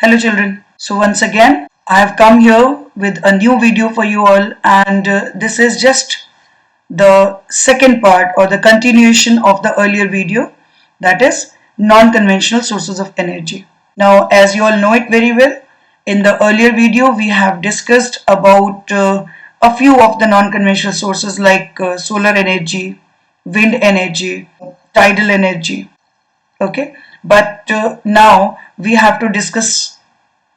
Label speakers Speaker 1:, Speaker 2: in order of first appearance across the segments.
Speaker 1: Hello children. So once again I have come here with a new video for you all, and this is just the second part or the continuation of the earlier video, that is non-conventional sources of energy. Now as you all know it very well, in the earlier video we have discussed about a few of the non-conventional sources like solar energy, wind energy, tidal energy. Okay, but now we have to discuss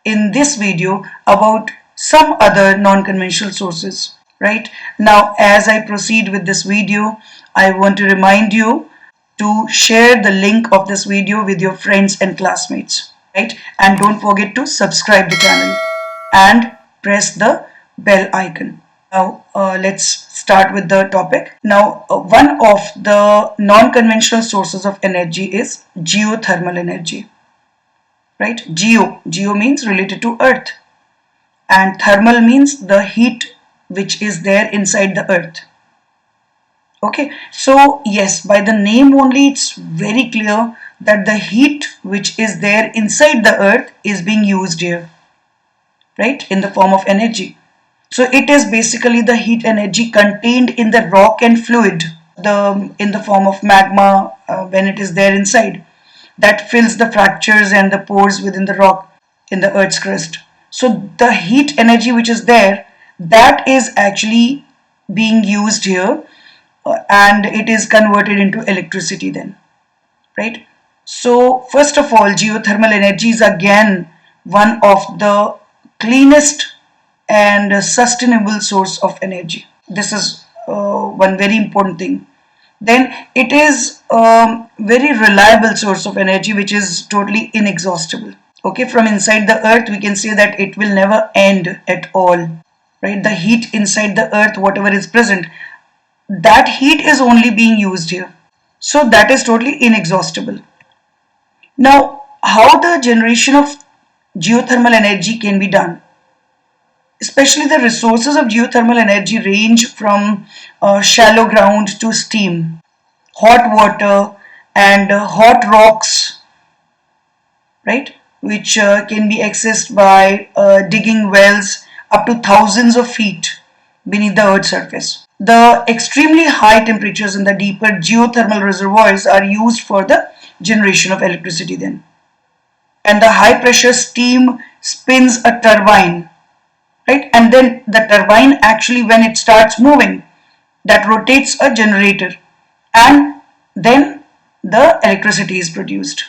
Speaker 1: in this video about some other non-conventional sources. Right now, as I proceed with this video, I want to remind you to share the link of this video with your friends and classmates, right? And don't forget to subscribe the channel and press the bell icon. Now let's start with the topic. Now one of the non-conventional sources of energy is geothermal energy. Right? Geo means related to earth, and thermal means the heat which is there inside the earth. Okay, so yes, by the name only it's very clear that the heat which is there inside the earth is being used here, right, in the form of energy. So it is basically the heat energy contained in the rock and fluid, in the form of magma when it is there inside, that fills the fractures and the pores within the rock in the earth's crust. So the heat energy which is there, that is actually being used here, and it is converted into electricity then, right? So first of all, geothermal energy is again one of the cleanest and sustainable source of energy. This is one very important thing. Then it is a very reliable source of energy which is totally inexhaustible. Okay, from inside the earth we can say that it will never end at all, right? The heat inside the earth, whatever is present, that heat is only being used here. So that is totally inexhaustible. Now, how the generation of geothermal energy can be done? Especially the resources of geothermal energy range from shallow ground to steam, hot water and hot rocks, right, which can be accessed by digging wells up to thousands of feet beneath the earth's surface. The extremely high temperatures in the deeper geothermal reservoirs are used for the generation of electricity then. And the high pressure steam spins a turbine, right, and then the turbine actually, when it starts moving, that rotates a generator, and then the electricity is produced.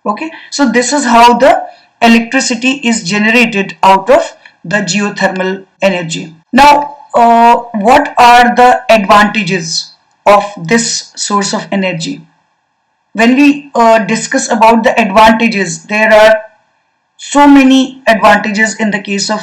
Speaker 1: Okay, so this is how the electricity is generated out of the geothermal energy. Now what are the advantages of this source of energy? When we discuss about the advantages, there are so many advantages in the case of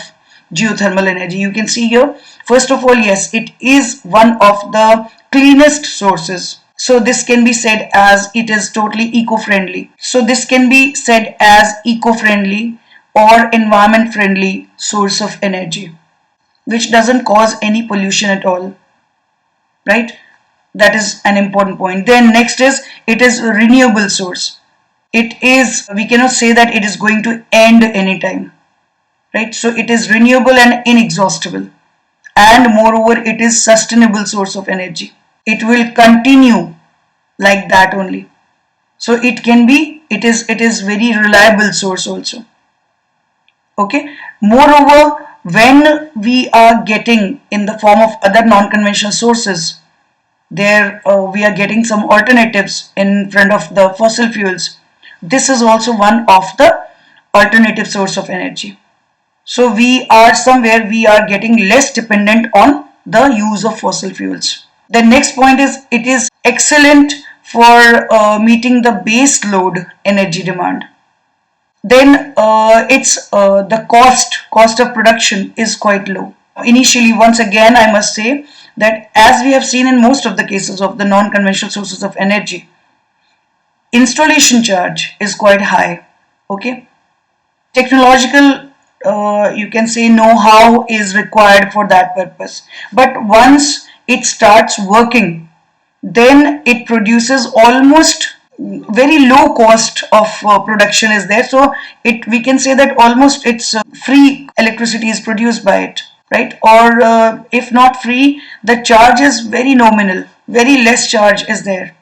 Speaker 1: geothermal energy. You can see here, first of all, yes, it is one of the cleanest sources. So this can be said as it is totally eco-friendly. So this can be said as eco-friendly or environment-friendly source of energy, which doesn't cause any pollution at all, right? That is an important point. Then next is, it is a renewable source. It is, we cannot say that it is going to end anytime, right? So it is renewable and inexhaustible, and moreover it is sustainable source of energy. It will continue like that only. So it can be, it is very reliable source also. Okay, moreover, when we are getting in the form of other non-conventional sources, there we are getting some alternatives in front of the fossil fuels. This is also one of the alternative source of energy. So we are somewhere, we are getting less dependent on the use of fossil fuels. The next point is, it is excellent for meeting the base load energy demand. Then it's the cost of production is quite low. Initially, once again, I must say that as we have seen in most of the cases of the non-conventional sources of energy, installation charge is quite high. Okay, technological you can say know-how is required for that purpose, but once it starts working, then it produces almost very low cost of production is there. So we can say that almost it's free electricity is produced by it, right? Or if not free, the charge is very nominal, very less charge is there.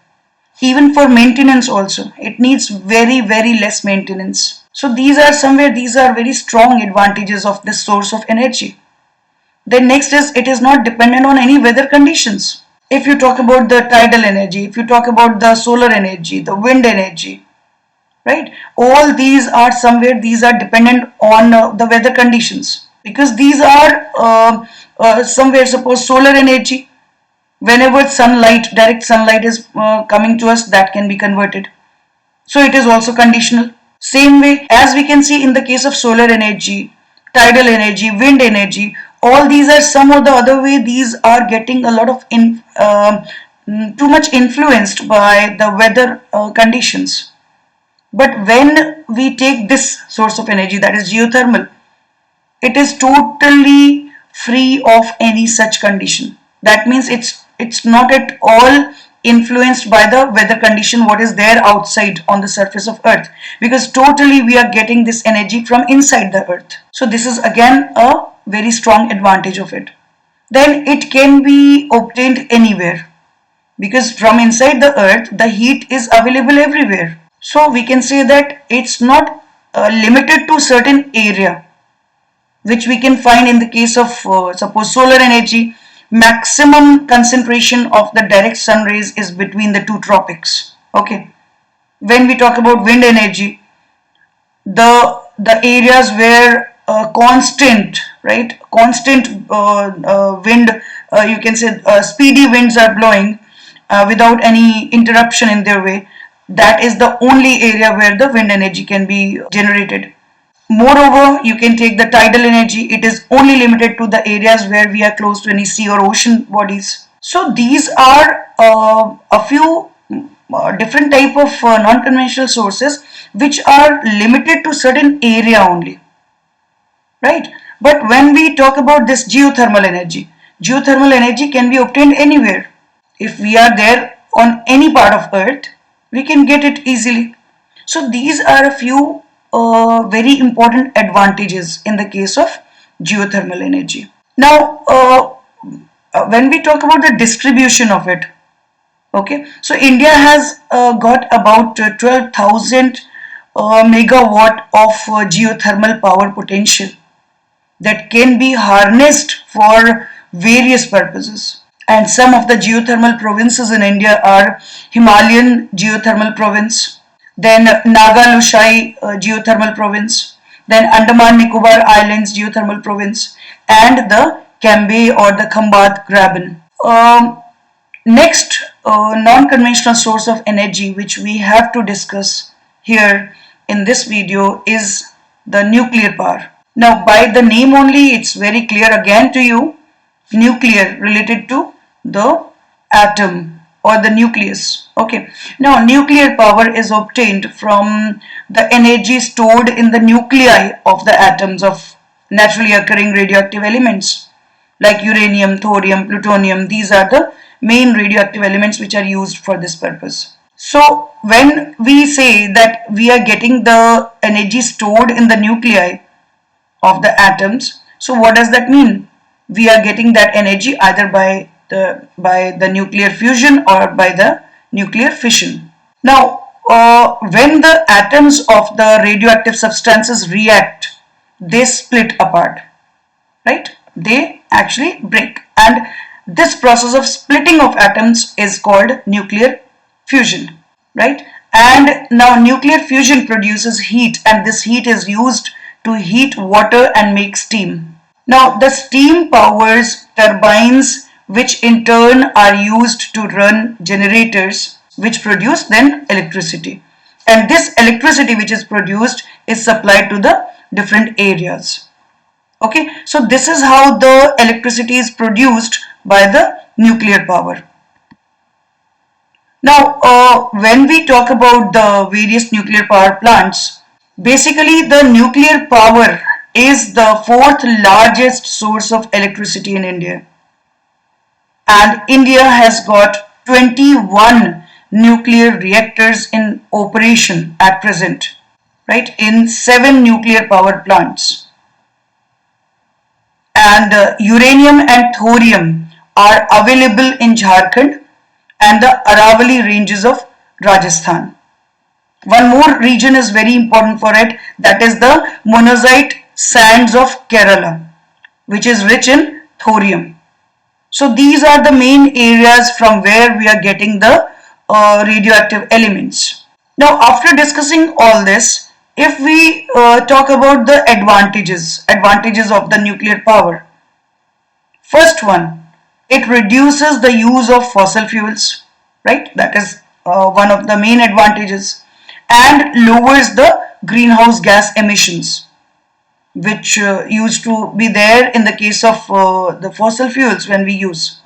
Speaker 1: Even for maintenance also, it needs very less maintenance. So these are very strong advantages of this source of energy. Then next is, it is not dependent on any weather conditions. If you talk about the tidal energy, if you talk about the solar energy, the wind energy, right? All these are dependent on the weather conditions, because these are somewhere, suppose solar energy, whenever direct sunlight is coming to us, that can be converted. So it is also conditional. Same way, as we can see in the case of solar energy, tidal energy, wind energy, all these are some or the other way, these are getting a lot of too much influenced by the weather conditions. But when we take this source of energy, that is geothermal, it is totally free of any such condition. That means it's not at all influenced by the weather condition what is there outside on the surface of earth, because totally we are getting this energy from inside the earth. So this is again a very strong advantage of it. Then it can be obtained anywhere, because from inside the earth the heat is available everywhere. So we can say that it's not limited to certain area, which we can find in the case of suppose solar energy. Maximum concentration of the direct sun rays is between the two tropics. Okay. When we talk about wind energy, the areas where constant wind, you can say speedy winds are blowing without any interruption in their way, that is the only area where the wind energy can be generated. Moreover, you can take the tidal energy. It is only limited to the areas where we are close to any sea or ocean bodies. So these are a few different type of non-conventional sources which are limited to certain area only, right? But when we talk about this geothermal energy can be obtained anywhere. If we are there on any part of earth, we can get it easily. So these are a few very important advantages in the case of geothermal energy. Now, when we talk about the distribution of it, okay, so India has got about 12,000 megawatt of geothermal power potential that can be harnessed for various purposes. And some of the geothermal provinces in India are Himalayan geothermal province, then Naga Lushai geothermal province, then Andaman Nicobar Islands geothermal province, and the Cambay or the Khambat Graben. Next non-conventional source of energy which we have to discuss here in this video is the nuclear power. Now by the name only, it's very clear again to you, nuclear related to the atom or the nucleus. Okay. Now nuclear power is obtained from the energy stored in the nuclei of the atoms of naturally occurring radioactive elements like uranium, thorium, plutonium. These are the main radioactive elements which are used for this purpose. So when we say that we are getting the energy stored in the nuclei of the atoms, so what does that mean? We are getting that energy either by the nuclear fusion or by the nuclear fission. Now, when the atoms of the radioactive substances react, they split apart, right? They actually break, and this process of splitting of atoms is called nuclear fusion, right? And now nuclear fusion produces heat, and this heat is used to heat water and make steam. Now the steam powers turbines, which in turn are used to run generators which produce then electricity, and this electricity which is produced is supplied to the different areas. Okay, so this is how the electricity is produced by the nuclear power. Now when we talk about the various nuclear power plants, basically the nuclear power is the fourth largest source of electricity in India, and India has got 21 nuclear reactors in operation at present, right, in 7 nuclear power plants. And uranium and thorium are available in Jharkhand and the Aravalli ranges of Rajasthan. One more region is very important for it, that is the monazite sands of Kerala, which is rich in thorium. So these are the main areas from where we are getting the radioactive elements. Now, after discussing all this, if we talk about the advantages of the nuclear power. First one, it reduces the use of fossil fuels, right? That is one of the main advantages, and lowers the greenhouse gas emissions, which used to be there in the case of the fossil fuels when we use.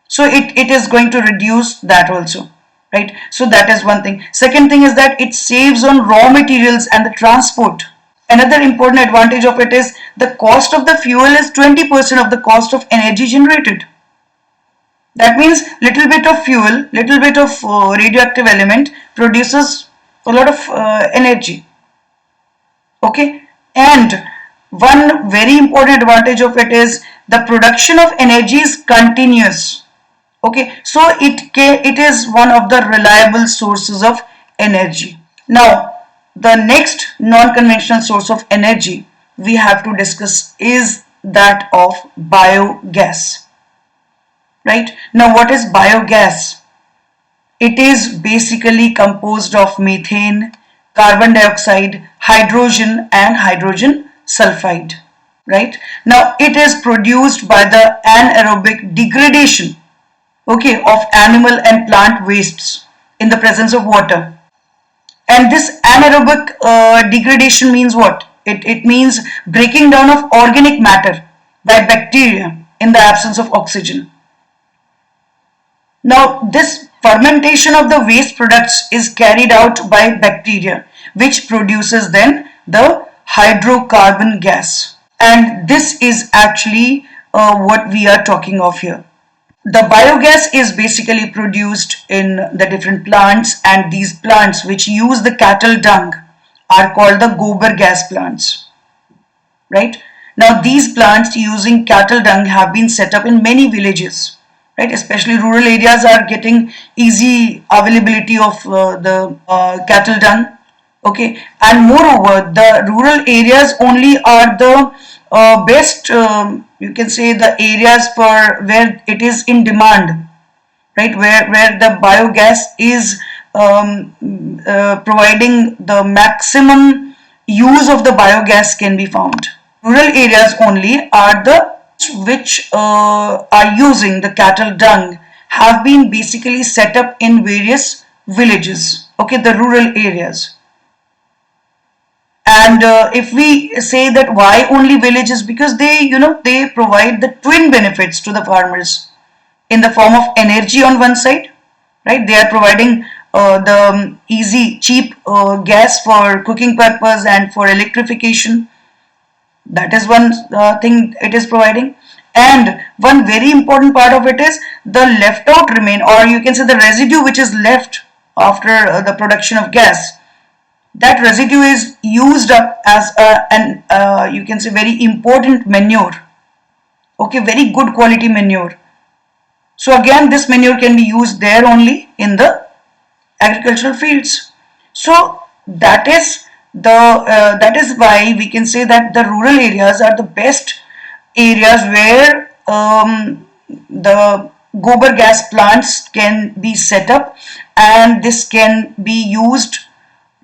Speaker 1: So it is going to reduce that also, right? So that is one thing. Second thing is that it saves on raw materials and the transport. Another important advantage of it is the cost of the fuel is 20% of the cost of energy generated. That means little bit of fuel, little bit of radioactive element produces a lot of energy. Okay, and one very important advantage of it is the production of energy is continuous. Okay, so it is one of the reliable sources of energy. Now, the next non-conventional source of energy we have to discuss is that of biogas. Right? Now, what is biogas? It is basically composed of methane, carbon dioxide, hydrogen and hydrogen sulfide. Right? Now, it is produced by the anaerobic degradation, okay, of animal and plant wastes in the presence of water. And this anaerobic degradation means what? It means breaking down of organic matter by bacteria in the absence of oxygen. Now, this fermentation of the waste products is carried out by bacteria, which produces then the hydrocarbon gas. And this is actually what we are talking of here. The biogas is basically produced in the different plants, and these plants which use the cattle dung are called the gobar gas plants. Right? Now, these plants using cattle dung have been set up in many villages. Right? Especially rural areas are getting easy availability of the cattle dung. Okay, and moreover, the rural areas only are the best, you can say, the areas for where it is in demand, right? Where the biogas is providing the maximum use of the biogas can be found. Rural areas only are the which are using the cattle dung have been basically set up in various villages. Okay, the rural areas. And if we say that why only villages, because they they provide the twin benefits to the farmers in the form of energy on one side, right? They are providing the easy cheap gas for cooking purpose and for electrification. That is one thing it is providing. And one very important part of it is the left out remain, or you can say the residue which is left after the production of gas. That residue is used up as an you can say very important manure. Okay, very good quality manure. So again, this manure can be used there only in the agricultural fields. So that is that is why we can say that the rural areas are the best areas where the gobar gas plants can be set up, and this can be used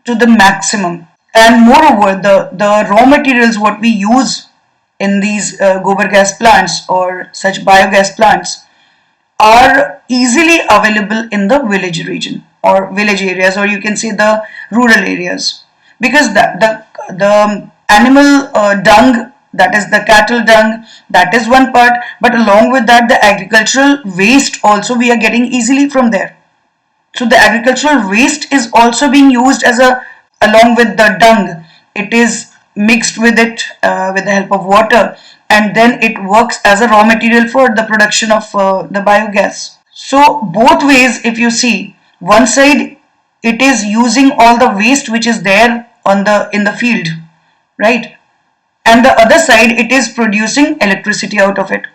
Speaker 1: to the maximum. And moreover, the raw materials what we use in these gobar gas plants or such biogas plants are easily available in the village region or village areas, or you can say the rural areas, because the animal dung, that is the cattle dung, that is one part, but along with that the agricultural waste also we are getting easily from there. So the agricultural waste is also being used as along with the dung. It is mixed with it with the help of water, and then it works as a raw material for the production of the biogas. So both ways, if you see, One side it is using all the waste which is there on the in the field, right? And the other side it is producing electricity out of it.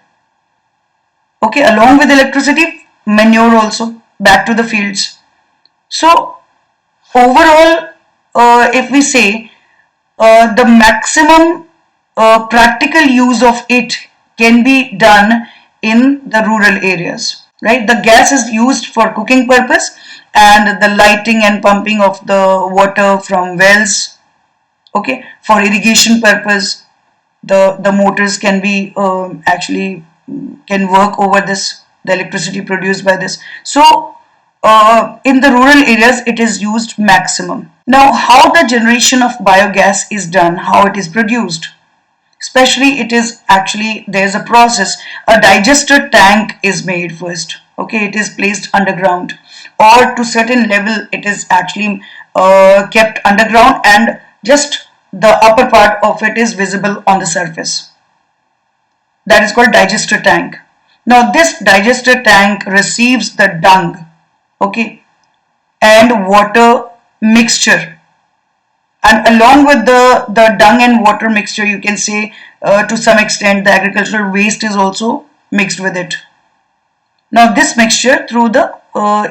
Speaker 1: Okay, along with electricity, manure also back to the fields. So overall, if we say the maximum practical use of it can be done in the rural areas, right? The gas is used for cooking purpose and the lighting and pumping of the water from wells. Okay, for irrigation purpose, the motors can be actually can work over this, the electricity produced by this. So in the rural areas it is used maximum. Now how the generation of biogas is done, how it is produced, especially it is actually there's a process. A digester tank is made first. Okay, it is placed underground, or to certain level it is actually kept underground and just the upper part of it is visible on the surface. That is called digester tank. Now this digester tank receives the dung, okay, and water mixture, and along with the dung and water mixture, you can say to some extent the agricultural waste is also mixed with it. Now this mixture through the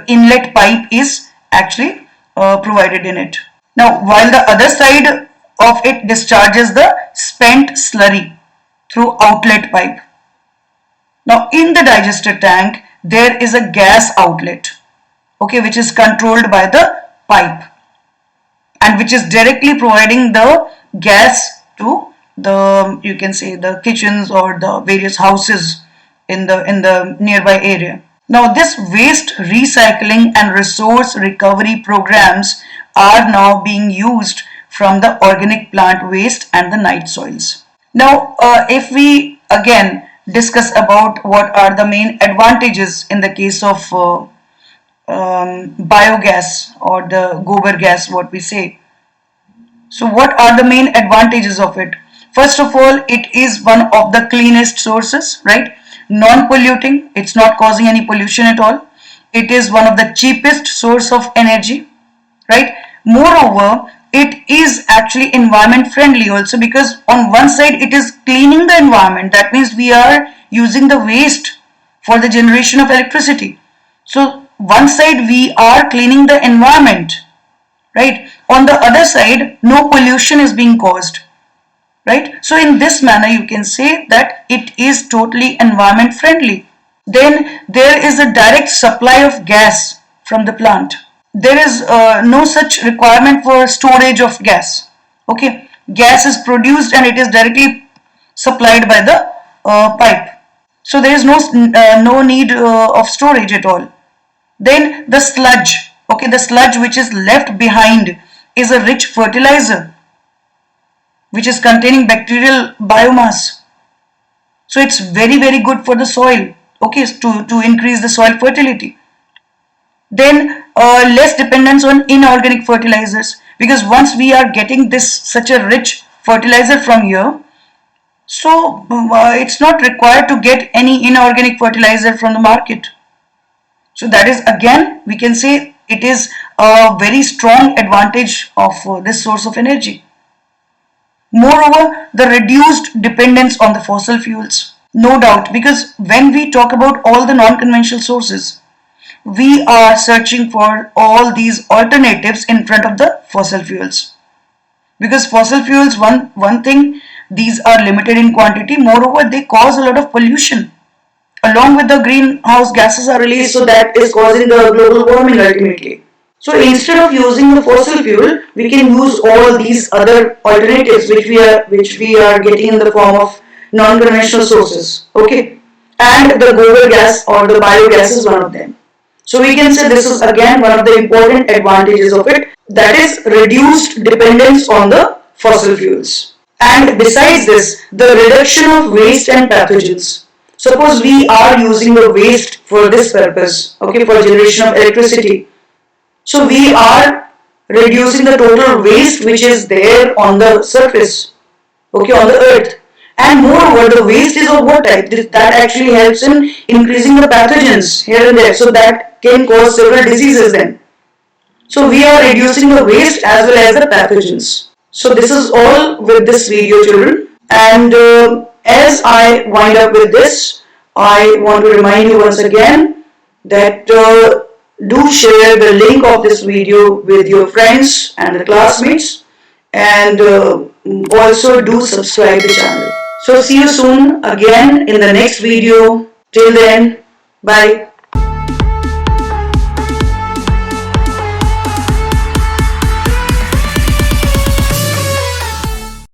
Speaker 1: inlet pipe is actually provided in it. Now while the other side of it discharges the spent slurry through outlet pipe. Now in the digester tank there is a gas outlet, okay, which is controlled by the pipe and which is directly providing the gas to the, you can say, the kitchens or the various houses in the nearby area. Now this waste recycling and resource recovery programs are now being used from the organic plant waste and the night soils. Now if we again discuss about what are the main advantages in the case of biogas or the gobar gas, what we say. So what are the main advantages of it? First of all, it is one of the cleanest sources, right? Non-polluting, it's not causing any pollution at all. It is one of the cheapest source of energy, right? Moreover, it is actually environment friendly also, because on one side it is cleaning the environment. That means we are using the waste for the generation of electricity. So one side we are cleaning the environment, right? On the other side, no pollution is being caused, right? So in this manner you can say that it is totally environment friendly. Then there is a direct supply of gas from the plant. There is no such requirement for storage of gas. Okay, gas is produced and it is directly supplied by the pipe. So there is no need of storage at all. Then the sludge, okay, the sludge which is left behind is a rich fertilizer which is containing bacterial biomass. So it's very good for the soil, okay, to increase the soil fertility. Then less dependence on inorganic fertilizers, because once we are getting this such a rich fertilizer from here, so it's not required to get any inorganic fertilizer from the market. So that is, again, we can say it is a very strong advantage of this source of energy. Moreover, the reduced dependence on the fossil fuels. No doubt, because when we talk about all the non-conventional sources, we are searching for all these alternatives in front of the fossil fuels. Because fossil fuels, one thing, these are limited in quantity. Moreover, they cause a lot of pollution. Along with the greenhouse gases are released, so that is causing the global warming ultimately. So instead of using the fossil fuel, we can use all these other alternatives which we are getting in the form of non-conventional sources. Okay, and the gobar gas or the biogas is one of them. So we can say this is again one of the important advantages of it, that is reduced dependence on the fossil fuels. And besides this, the reduction of waste and pathogens. Suppose we are using the waste for this purpose, okay, for generation of electricity. So we are reducing the total waste which is there on the surface, okay, on the earth. And moreover, the waste is of what type? That actually helps in increasing the pathogens here and there, so that can cause several diseases then. So we are reducing the waste as well as the pathogens. So this is all with this video, children. And as I wind up with this, I want to remind you once again that do share the link of this video with your friends and the classmates, and also do subscribe to the channel. So see you soon again in the next video. Till then, bye.